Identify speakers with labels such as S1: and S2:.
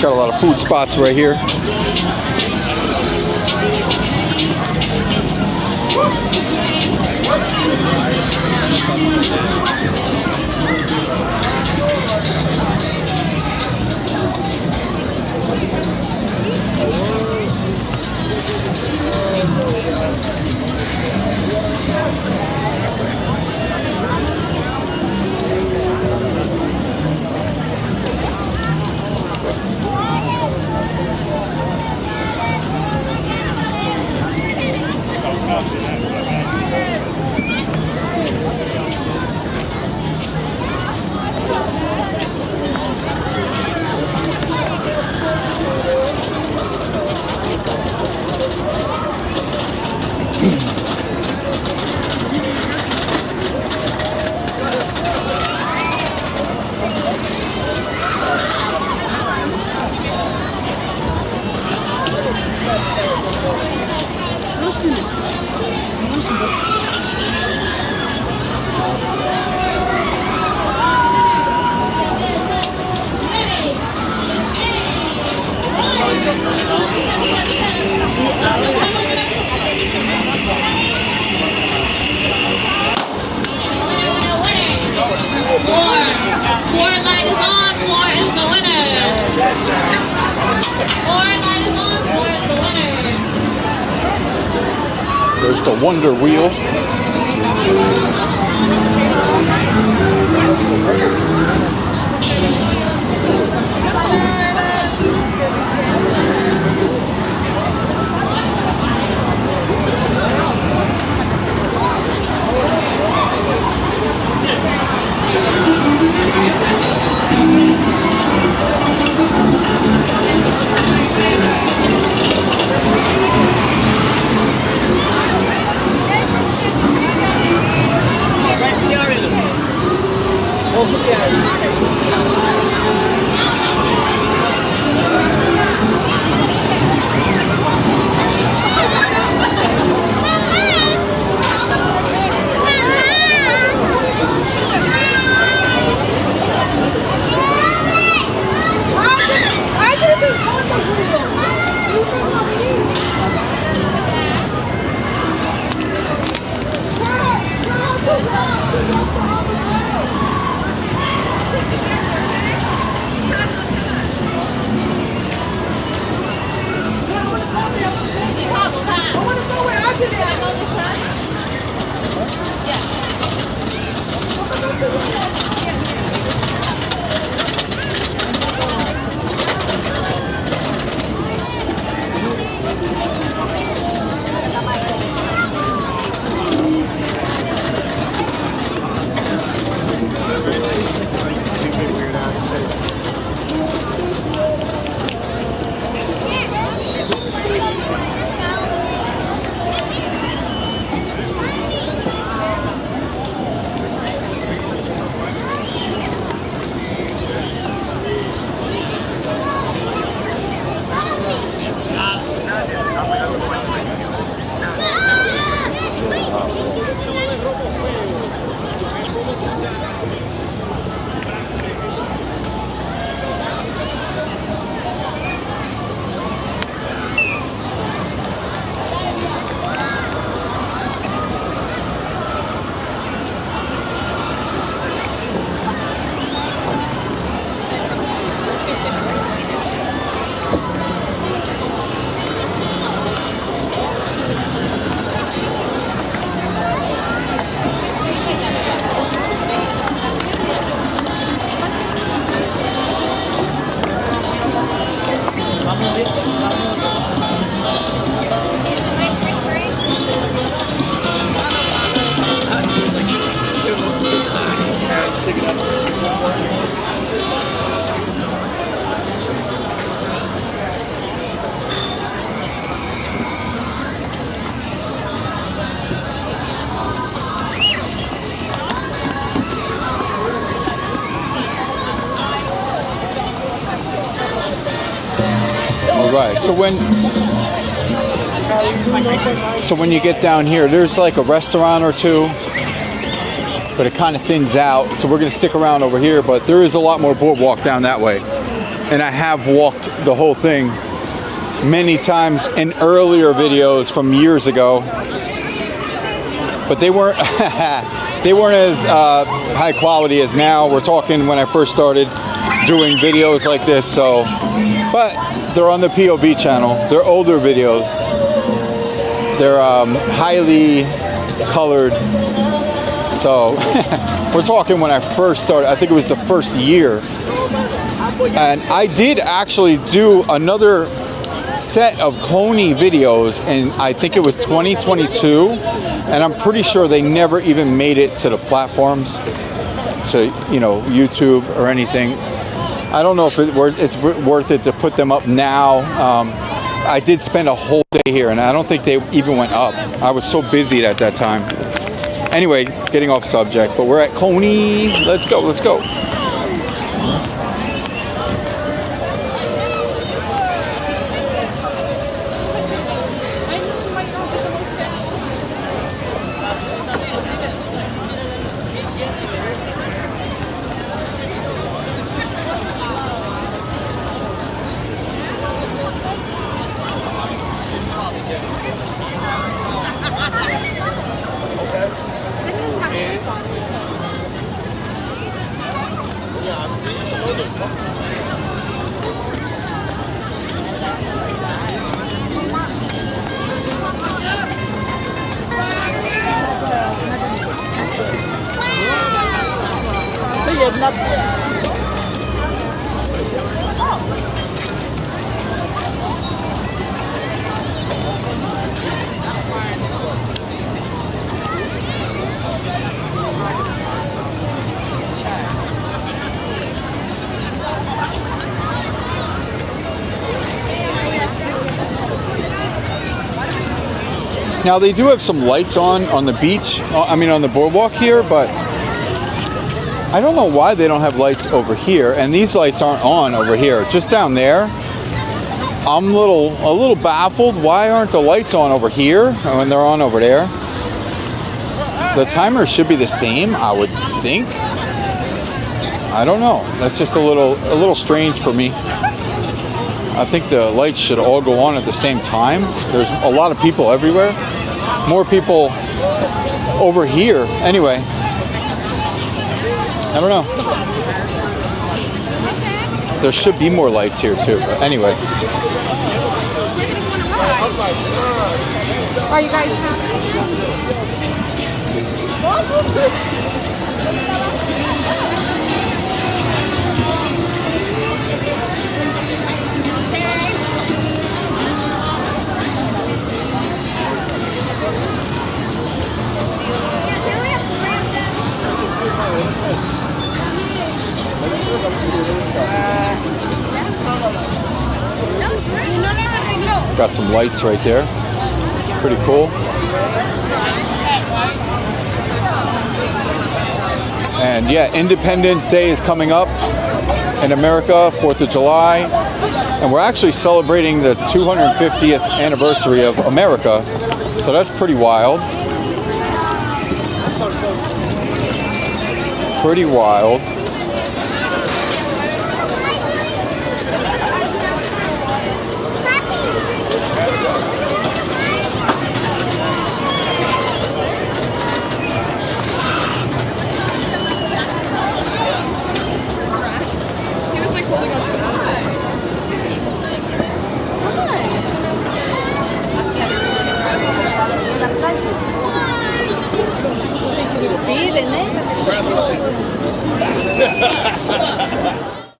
S1: Got a lot of food spots right here. There's the Wonder Wheel. Right. So when you get down here, there's like a restaurant or two, but it kind of thins out. So we're going to stick around over here, but there is a lot more boardwalk down that way. and I have walked the whole thing many times in earlier videos from years ago, but they weren't they weren't as high quality as now. We're talking when I first started doing videos like this. So, but they're on the POV channel. They're older videos. They're highly colored. So we're talking when I first started. I think it was the first year, and I did actually do another set of Coney videos, and I think it was 2022, and I'm pretty sure they never even made it to the platforms, to YouTube or anything. I don't know if it's worth it to put them up now. I did spend a whole day here, and I don't think they even went up. I was so busy at that time. Anyway, getting off subject, but we're at Coney. Let's go, let's go. Now they do have some lights on the beach, I mean on the boardwalk here, but I don't know why they don't have lights over here, and these lights aren't on over here, just down there. I'm a little baffled. Why aren't the lights on over here when they're on over there? The timer should be the same, I would think. I don't know. That's just a little strange for me. I think the lights should all go on at the same time. There's a lot of people everywhere. More people over here. Anyway, I don't know. There should be more lights here too. But anyway.
S2: Are you guys
S1: Got some lights right there. Pretty cool. And yeah, Independence Day is coming up in America, 4th of July. And we're actually celebrating the 250th anniversary of America. So that's pretty wild. Pretty wild.
S2: Sí, de neta.